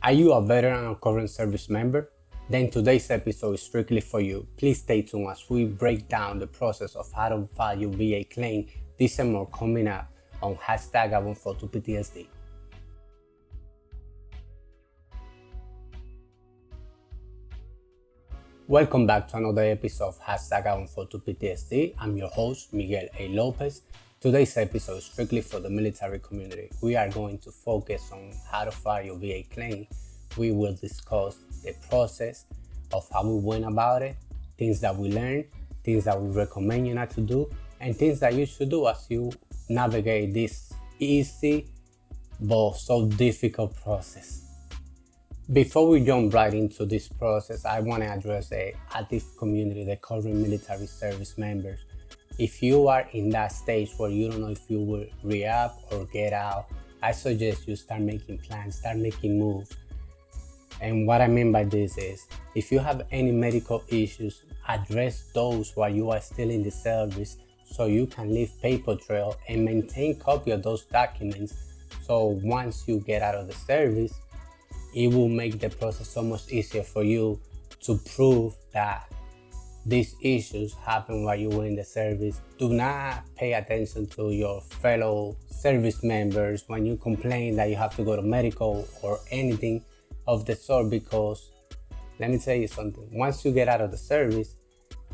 Are you a veteran or current service member? Then today's episode is strictly for you. Please stay tuned as we break down the process of how to file your VA claim this and more coming up on hashtag I142PTSD. Welcome back to another episode of hashtag I142PTSD. I'm your host, Miguel A. Lopez. Today's episode is strictly for the military community. We are going to focus on how to file your VA claim. We will discuss the process of how we went about it, things that we learned, things that we recommend you not to do, and things that you should do as you navigate this easy but so difficult process. Before we jump right into this process, I want to address the active community, the current military service members. If you are in that stage where you don't know if you will re-up or get out, I suggest you start making plans, start making moves. And what I mean by this is, if you have any medical issues, address those while you are still in the service so you can leave paper trail and maintain copy of those documents. So once you get out of the service, it will make the process so much easier for you to prove that these issues happen while you were in the service. Do not pay attention to your fellow service members when you complain that you have to go to medical or anything of the sort, because let me tell you something. Once you get out of the service,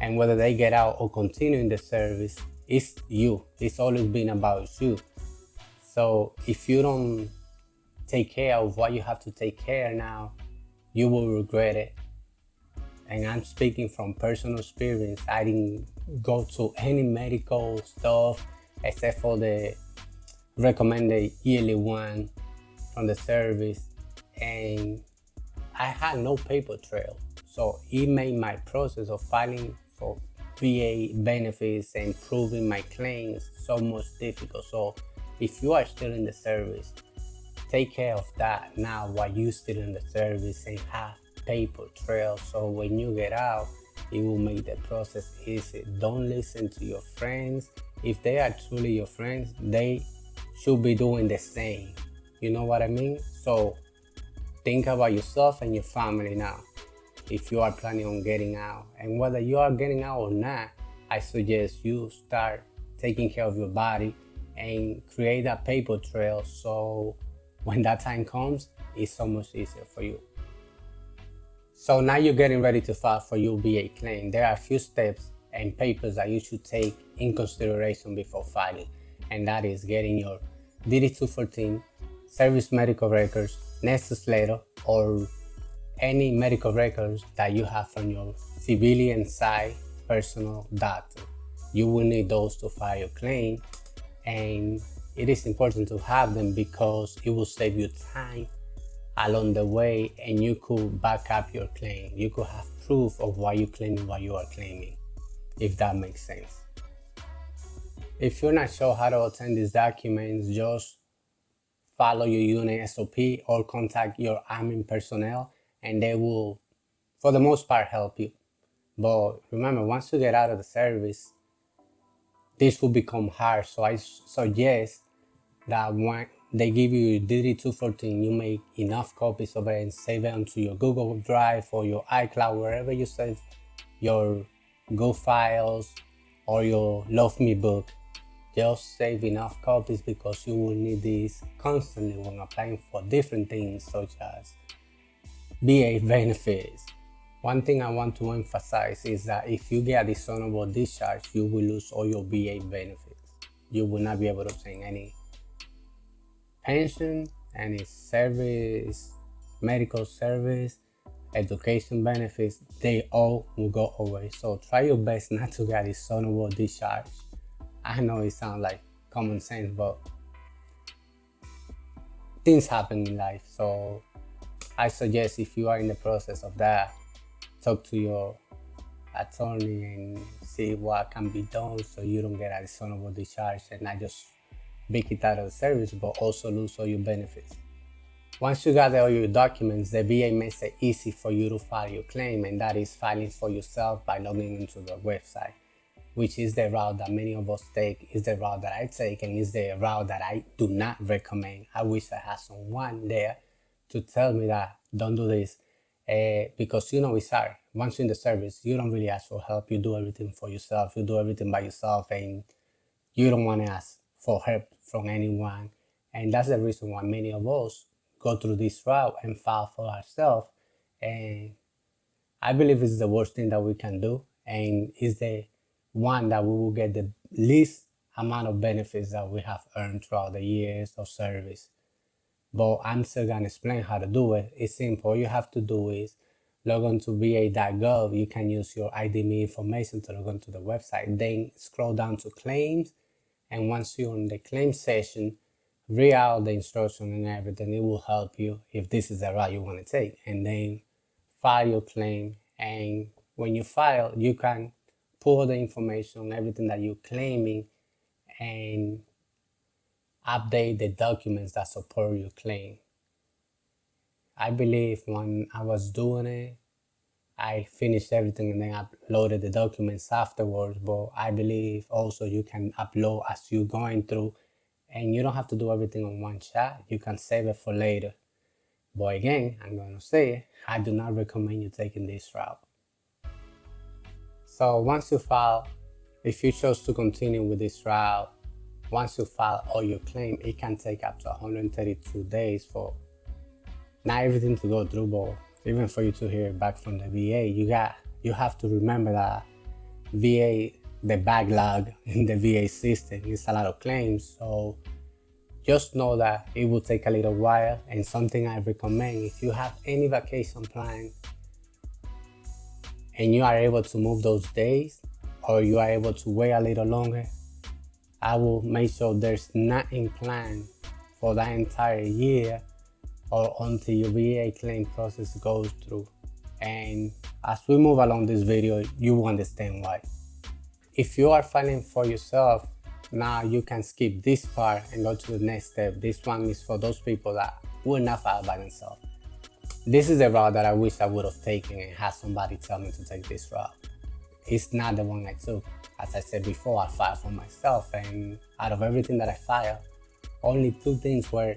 and whether they get out or continue in the service, it's you. It's always been about you. So if you don't take care of what you have to take care now, you will regret it. And I'm speaking from personal experience. I didn't go to any medical stuff except for the recommended yearly one from the service, and I had no paper trail. So it made my process of filing for VA benefits and proving my claims so much difficult. So if you are still in the service, take care of that now while you're still in the service and have paper trail, so when you get out, it will make the process easy. Don't listen to your friends. If they are truly your friends, they should be doing the same. You know what I mean? So think about yourself and your family now if you are planning on getting out. And whether you are getting out or not, I suggest you start taking care of your body and create a paper trail, so when that time comes, it's so much easier for you. So now you're getting ready to file for your VA claim. There are a few steps and papers that you should take in consideration before filing, and that is getting your DD-214, service medical records, Nexus letter, or any medical records that you have from your civilian side personal doctor. You will need those to file your claim, and it is important to have them because it will save you time along the way, and you could back up your claim. You could have proof of why you're claiming what you are claiming, if that makes sense. If you're not sure how to obtain these documents, just follow your unit SOP or contact your Army personnel, and they will, for the most part, help you. But remember, once you get out of the service, this will become hard. So I suggest that when they give you DD-214, you make enough copies of it and save it onto your Google Drive or your iCloud, wherever you save your Go files or your Love Me book. Just save enough copies because you will need these constantly when applying for different things such as VA benefits. One thing I want to emphasize is that if you get a dishonorable discharge, you will lose all your VA benefits. You will not be able to obtain any pension, any service, medical service, education benefits. They all will go away. So try your best not to get dishonorable discharge. I know it sounds like common sense, but things happen in life. So I suggest, if you are in the process of that, talk to your attorney and see what can be done so you don't get a dishonorable discharge and not just be kicked out of the service, but also lose all your benefits. Once you gather all your documents, the VA makes it easy for you to file your claim, and that is filing for yourself by logging into the website, which is the route that many of us take, is the route that I take, and is the route that I do not recommend. I wish I had someone there to tell me that Don't do this. Because it's hard. Once you're in the service, you don't really ask for help. You do everything for yourself. You do everything by yourself, and you don't want to ask for help from anyone. And that's the reason why many of us go through this route and file for ourselves. And I believe it's the worst thing that we can do, and it's the one that we will get the least amount of benefits that we have earned throughout the years of service. But I'm still gonna explain how to do it. It's simple. All you have to do is log on to va.gov. You can use your ID.me information to log on to the website. Then scroll down to claims, and once you're in the claim session, read out the instruction and everything. It will help you if this is the route you want to take. And then file your claim. And when you file, you can pull the information, everything that you're claiming, and update the documents that support your claim. I believe when I was doing it, I finished everything and then uploaded the documents afterwards. But I believe also you can upload as you're going through, and you don't have to do everything on one shot. You can save it for later. But again, I'm going to say it, I do not recommend you taking this route. So once you file, if you chose to continue with this route, once you file all your claim, it can take up to 132 days for not everything to go through, but even for you to hear back from the VA. You have to remember that VA, the backlog in the VA system is a lot of claims. So just know that it will take a little while, and something I recommend, if you have any vacation plan and you are able to move those days, or you are able to wait a little longer, I will make sure there's nothing planned for that entire year or until your VA claim process goes through. And as we move along this video, you will understand why. If you are filing for yourself, now you can skip this part and go to the next step. This one is for those people that will not file by themselves. This is the route that I wish I would have taken and had somebody tell me to take this route. It's not the one I took. As I said before, I filed for myself, and out of everything that I filed, only 2 things were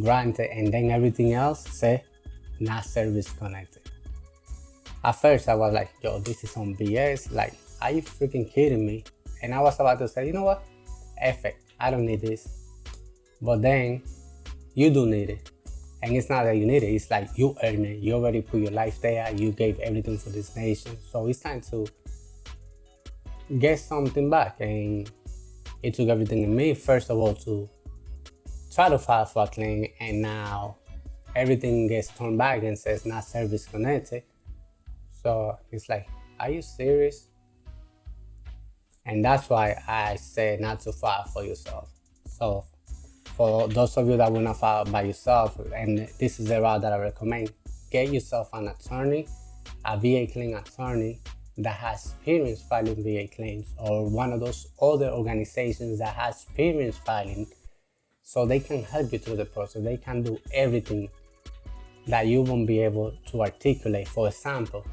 granted, and then everything else said not service connected. At first I was like, yo, this is some BS, like, are you freaking kidding me? And I was about to say, you know what, F it, I don't need this. But then you do need it, and it's not that you need it, it's like you earn it. You already put your life there, you gave everything for this nation, so it's time to get something back. And it took everything in me, first of all, to try to file for a claim, and now everything gets turned back and says not service connected. So it's like, are you serious? And that's why I say not to file for yourself. So for those of you that will not file by yourself, and this is the route that I recommend, get yourself an attorney, a VA claim attorney that has experience filing VA claims, or one of those other organizations that has experience filing, so they can help you through the process. They can do everything that you won't be able to articulate. For example,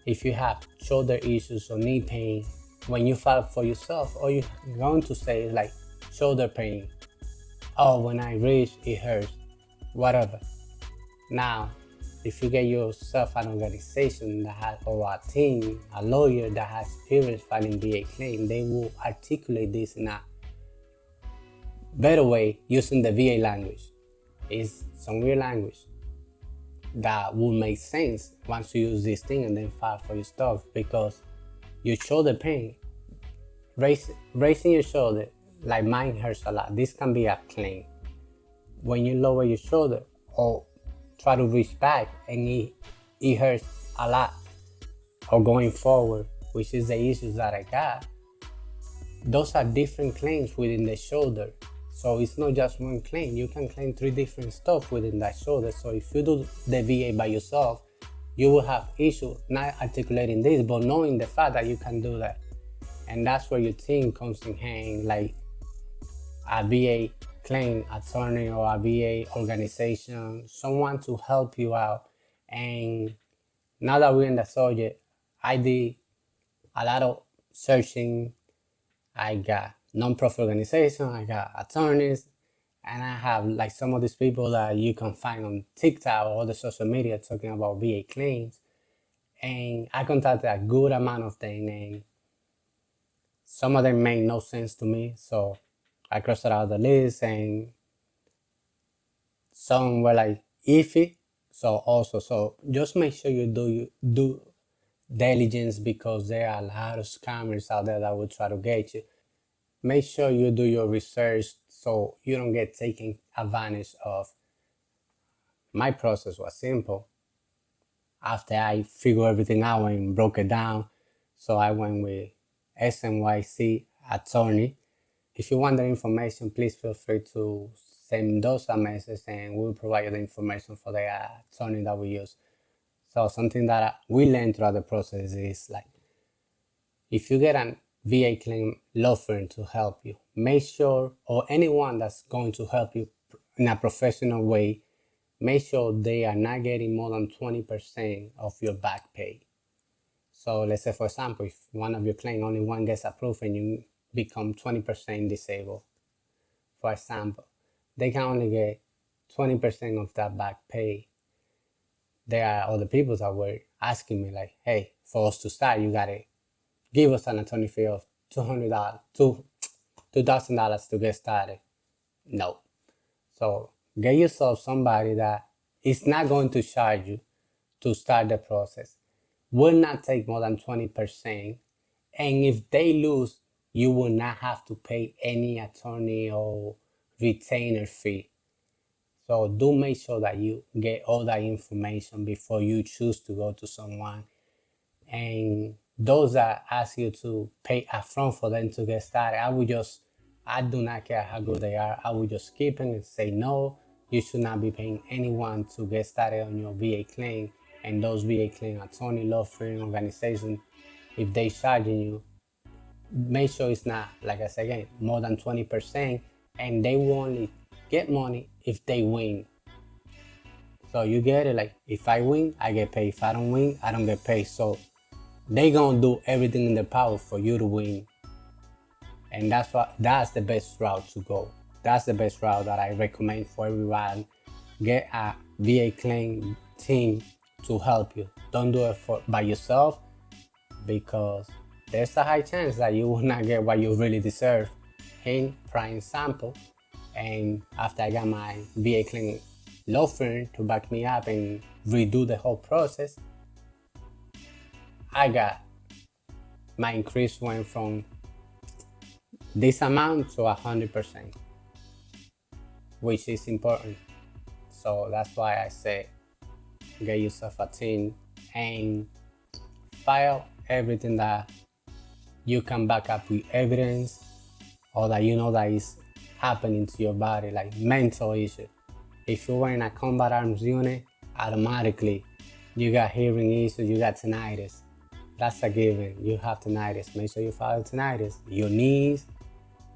if you have shoulder issues or knee pain, when you file for yourself, all you're going to say is like, shoulder pain. Oh, when I reach, it hurts, whatever. Now, if you get yourself an organization that has, or a team, a lawyer that has experience filing VA claim, they will articulate this in a better way using the VA language. It's some real language that will make sense once you use this thing and then file for your stuff, because your shoulder pain, raising your shoulder, like mine hurts a lot. This can be a claim. When you lower your shoulder or try to reach back and it hurts a lot, or going forward, which is the issues that I got, those are different claims within the shoulder. So it's not just one claim. You can claim 3 different stuff within that shoulder. So if you do the VA by yourself, you will have issues not articulating this, but knowing the fact that you can do that. And that's where your team comes in hand, like a VA claim attorney or a VA organization, someone to help you out. And now that we're in the subject, I did a lot of searching. I got non-profit organizations, I got attorneys, And I have like some of these people that you can find on TikTok or other social media talking about VA claims. And I contacted a good amount of them, and some of them made no sense to me. So I crossed it out the list, and some were like iffy. So just make sure you do diligence, because there are a lot of scammers out there that will try to get you. Make sure you do your research so you don't get taken advantage of. My process was simple. After I figured everything out and broke it down, so I went with SNYC attorney. If you want the information, please feel free to send those a message, and we'll provide you the information for the attorney that we use. So something that we learned throughout the process is like, if you get a VA claim law firm to help you, make sure, or anyone that's going to help you in a professional way, make sure they are not getting more than 20% of your back pay. So let's say, for example, if one of your claims, only one gets approved and you become 20% disabled, for example, they can only get 20% of that back pay. There are other people that were asking me like, hey, for us to start, you gotta give us an attorney fee of $200, $2,000 to get started. No. So get yourself somebody that is not going to charge you to start the process, will not take more than 20%. And if they lose, you will not have to pay any attorney or retainer fee. So do make sure that you get all that information before you choose to go to someone. And those that ask you to pay upfront for them to get started, I do not care how good they are. I would just skip them and say no. You should not be paying anyone to get started on your VA claim. And those VA claim attorney, law firm, organization, if they charging you, make sure it's not, like I said again, more than 20%, and they will only get money if they win. So you get it, like, if I win, I get paid. If I don't win, I don't get paid. So they gonna do everything in their power for you to win. And that's the best route to go. That's the best route that I recommend for everyone. Get a VA claim team to help you. Don't do it by yourself, because there's a high chance that you will not get what you really deserve. Hint, prime sample. And after I got my VA claim law firm to back me up and redo the whole process, I got my increase went from this amount to 100%, which is important. So that's why I say get yourself a team and file everything that you can back up with evidence, or that you know that is happening to your body, like mental issue. If you're in a combat arms unit, automatically you got hearing issues, you got tinnitus. That's a given. You have tinnitus. Make sure you file tinnitus. Your knees,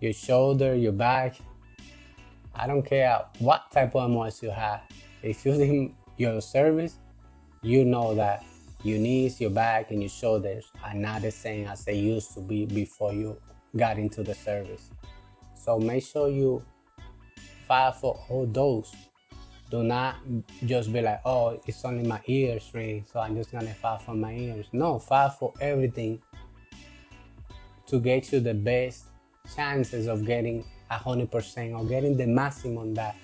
your shoulder, your back. I don't care what type of MS you have. If you're in your service, you know that your knees, your back, and your shoulders are not the same as they used to be before you got into the service. So make sure you file for all those. Do not just be like, oh, it's only my ears ring, so I'm just gonna file for my ears. No, file for everything to get you the best chances of getting 100% or getting the maximum that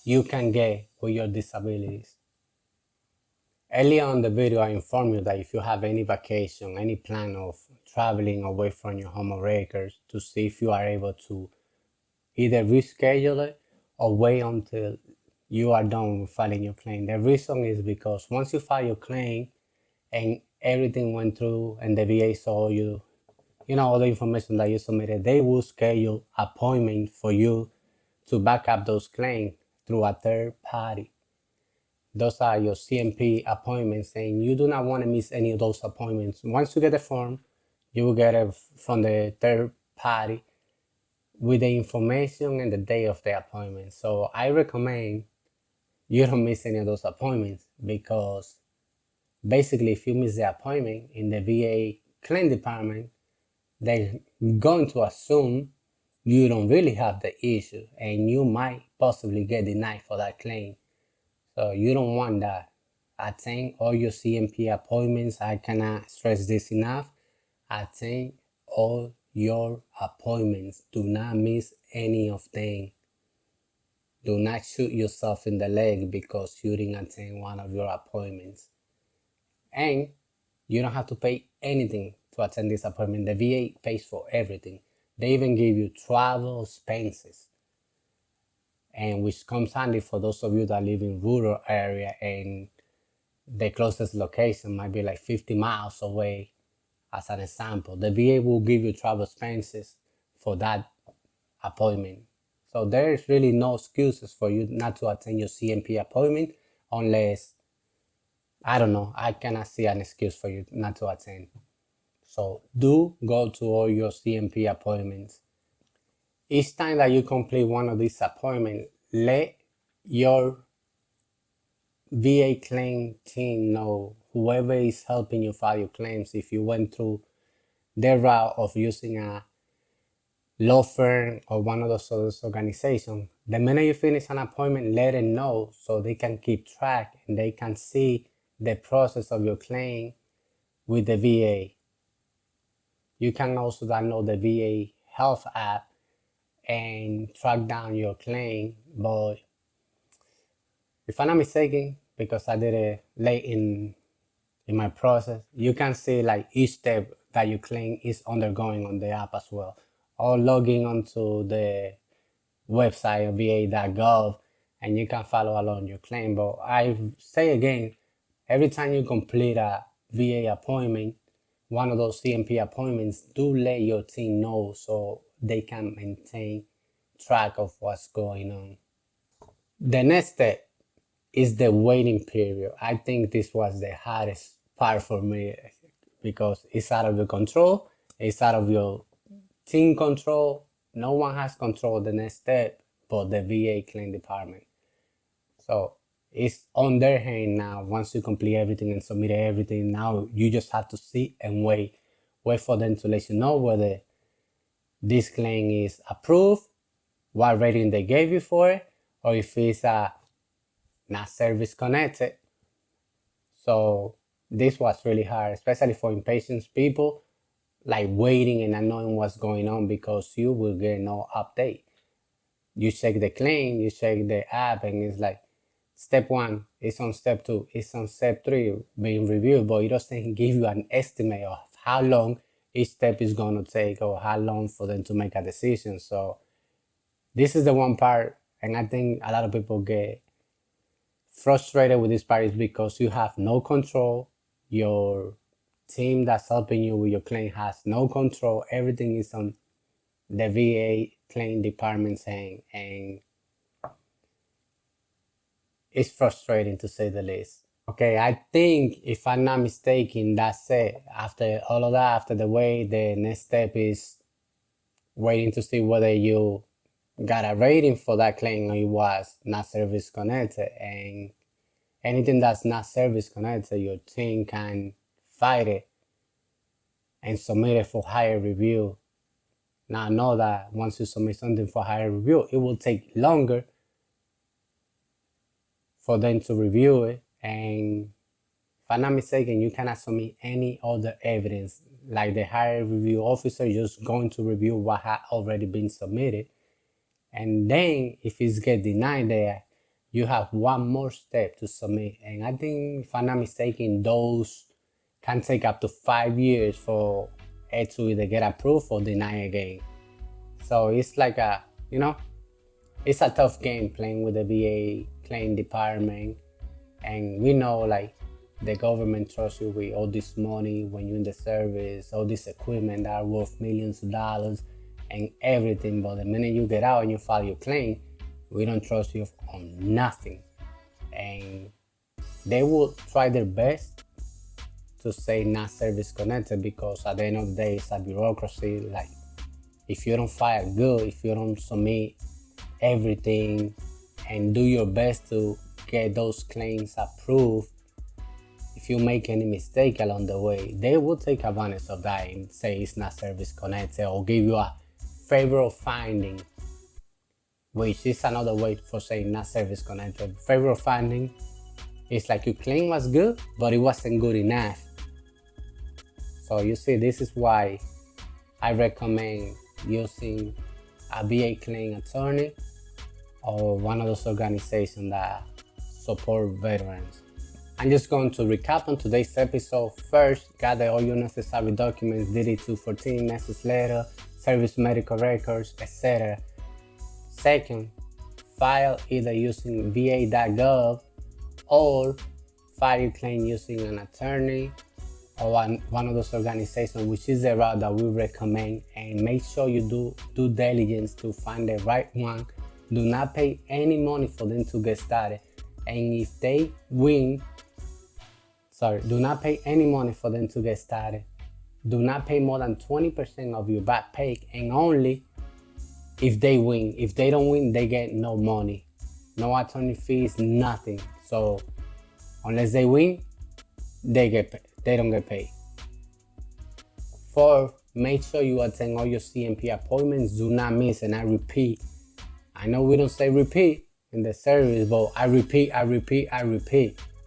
you can get with your disabilities. Earlier on the video, I informed you that if you have any vacation, any plan of traveling away from your home or acres, to see if you are able to either reschedule it or wait until you are done with filing your claim. The reason is because once you file your claim and everything went through and the VA saw you, all the information that you submitted, they will schedule appointment for you to back up those claims through a third party. Those are your CMP appointments, and you do not want to miss any of those appointments. Once you get the form, you will get it from the third party with the information and the day of the appointment. So I recommend you don't miss any of those appointments, because basically if you miss the appointment in the VA claim department, they're going to assume you don't really have the issue and you might possibly get denied for that claim. So you don't want that. Attend all your CMP appointments. I cannot stress this enough. Attend all your appointments. Do not miss any of them. Do not shoot yourself in the leg because you didn't attend one of your appointments. And you don't have to pay anything to attend this appointment. The VA pays for everything. They even give you travel expenses, and which comes handy for those of you that live in rural area and the closest location might be like 50 miles away. As an example, the VA will give you travel expenses for that appointment. So there's really no excuses for you not to attend your CMP appointment unless, I don't know, I cannot see an excuse for you not to attend. So do go to all your CMP appointments. Each time that you complete one of these appointments, let your VA claim team know, whoever is helping you file your claims, if you went through their route of using a law firm or one of those other organizations, the minute you finish an appointment, let them know so they can keep track and they can see the process of your claim with the VA. You can also download the VA Health app and track down your claim. But if I'm not mistaken, because I did it late in my process, you can see like each step that your claim is undergoing on the app as well, or logging onto the website va.gov, and you can follow along your claim. But I say again, every time you complete a VA appointment, one of those CMP appointments, do let your team know so they can maintain track of what's going on. The next step is the waiting period. I think this was the hardest part for me because it's out of your control, it's out of your team control. No one has control of the next step but the VA claim department. So it's on their hand now. Once you complete everything and submit everything, now you just have to sit and wait for them to let you know whether this claim is approved, what rating they gave you for it, or if it's not service connected. So this was really hard, especially for impatient people, like waiting and not knowing what's going on because you will get no update. You check the claim, you check the app, and it's like step 1, it's on step 2, it's on step 3 being reviewed, but it doesn't give you an estimate of how long each step is going to take or how long for them to make a decision. So this is the one part, and I think a lot of people get frustrated with this part is because you have no control. Your team that's helping you with your claim has no control. Everything is on the VA claim department's hand, and it's frustrating to say the least. Okay, I think if I'm not mistaken, that's it. After all of that, after the wait, the next step is waiting to see whether you got a rating for that claim or it was not service connected. And anything that's not service connected, your team can fight it and submit it for higher review. Now I know that once you submit something for higher review, it will take longer for them to review it. And if I'm not mistaken, you cannot submit any other evidence. Like the higher review officer just going to review what had already been submitted. And then if it's get denied there, you have one more step to submit. And I think, if I'm not mistaken, those can take up to 5 years for it to either get approved or denied again. So it's like it's a tough game playing with the VA claim department. And we know like the government trusts you with all this money when you're in the service, all this equipment that are worth millions of dollars and everything. But the minute you get out and you file your claim, we don't trust you on nothing. And they will try their best to say not service connected because at the end of the day, it's a bureaucracy. Like if you don't file good, if you don't submit everything and do your best to get those claims approved, if you make any mistake along the way, they will take advantage of that and say it's not service connected or give you a favorable finding, which is another way for saying not service connected. Favorable finding is like your claim was good, but it wasn't good enough. So you see, this is why I recommend using a VA claim attorney or one of those organizations that support veterans. I'm just going to recap on today's episode. First, gather all your necessary documents, DD-214, message letter, service medical records, etc. Second, file either using va.gov or file your claim using an attorney or one of those organizations, which is the route that we recommend. And make sure you do due diligence to find the right one. Do not pay any money for them to get started. And if they win, do not pay any money for them to get started. Do not pay more than 20% of your back pay, and only if they win. If they don't win, they get no money, no attorney fees, nothing. So unless they win, they don't get paid. Fourth, make sure you attend all your CMP appointments. Do not miss, and I repeat. I know we don't say repeat in the service, but I repeat,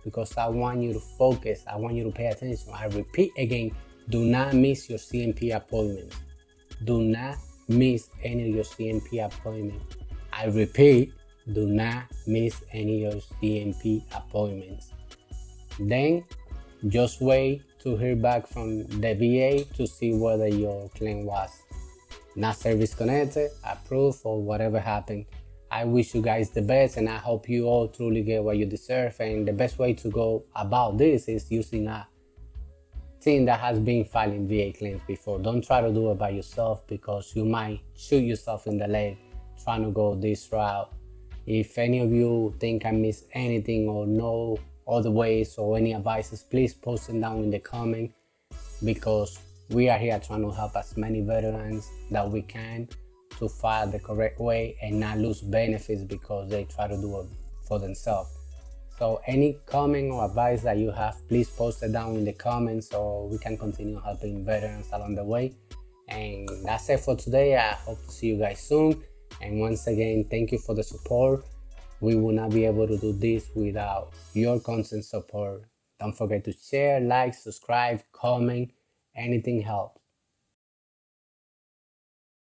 because I want you to focus. I want you to pay attention. I repeat again, do not miss your CMP appointments. Do not miss any of your CMP appointments. I repeat, do not miss any of your CMP appointments. Then just wait to hear back from the VA to see whether your claim was not service connected, approved, or whatever happened. I wish you guys the best, and I hope you all truly get what you deserve. And the best way to go about this is using a team that has been filing VA claims before. Don't try to do it by yourself, because you might shoot yourself in the leg trying to go this route. If any of you think I missed anything or know other ways or any advices, please post them down in the comment, because we are here trying to help as many veterans that we can to file the correct way and not lose benefits because they try to do it for themselves. So any comment or advice that you have, please post it down in the comments so we can continue helping veterans along the way. And that's it for today. I hope to see you guys soon. And once again, thank you for the support. We will not be able to do this without your constant support. Don't forget to share, like, subscribe, comment. Anything helps.